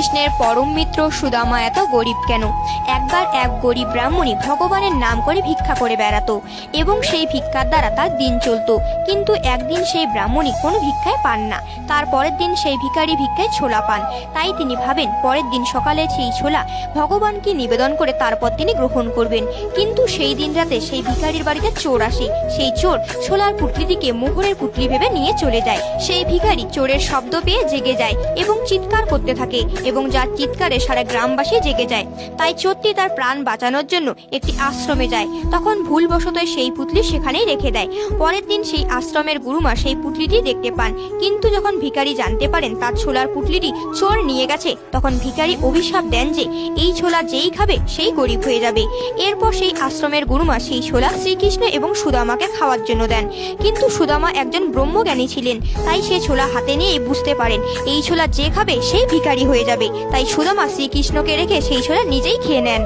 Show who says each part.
Speaker 1: শ্রীকৃষ্ণের পরম মিত্র সুদামা এত গরিব কেন? একবার এক গরিব ব্রাহ্মণী ভগবানের নাম করে ভিক্ষা করে বেড়াতো এবং সেই ভিক্ষার দ্বারা তার দিন চলতো। কিন্তু একদিন সেই ব্রাহ্মণী কোনো ভিক্ষায় পান না। তার পরের দিন সেই ভিখারি ভিক্ষায় ছোলা পান। তাই তিনি ভাবেন পরের দিন সকালে সেই ছোলা ভগবানকে নিবেদন করে তারপর তিনি গ্রহণ করবেন। কিন্তু সেই দিন রাতে সেই ভিখারির বাড়িতে চোর আসে। সেই চোর ছোলার পুটলিটিকে মোহরের পুটলি ভেবে নিয়ে চলে যায়। সেই ভিখারি চোরের শব্দ পেয়ে জেগে যায় এবং চিৎকার করতে থাকে এবং যার চিৎকারে সারা গ্রামবাসী জেগে যায়। তাই চোরটি তার প্রাণ বাঁচানোর জন্য একটি আশ্রমে যায়। তখন ভুলবশত সেই পুটলি সেখানেই রেখে দেয়। পরের দিন সেই আশ্রমের গুরুমা সেই পুটলিটি দেখতে পান। কিন্তু যখন ভিখারি জানতে পারেন তার ছোলার পুটলিটি চোর নিয়ে গেছে, তখন ভিখারি অভিশাপ দেন যে এই ছোলা যেই খাবে সেই গরিব হয়ে যাবে। এরপর সেই আশ্রমের গুরুমা সেই ছোলা শ্রীকৃষ্ণ এবং সুদামাকে খাওয়ার জন্য দেন। কিন্তু সুদামা একজন ব্রহ্মজ্ঞানী ছিলেন, তাই সে ছোলা হাতে নিয়ে বুঝতে পারেন এই ছোলা যে খাবে সেই ভিখারি হয়ে যাবে। তাই সুদামা শ্রীকৃষ্ণকে রেখে সেই ছোলা নিজেই খেয়ে নেন।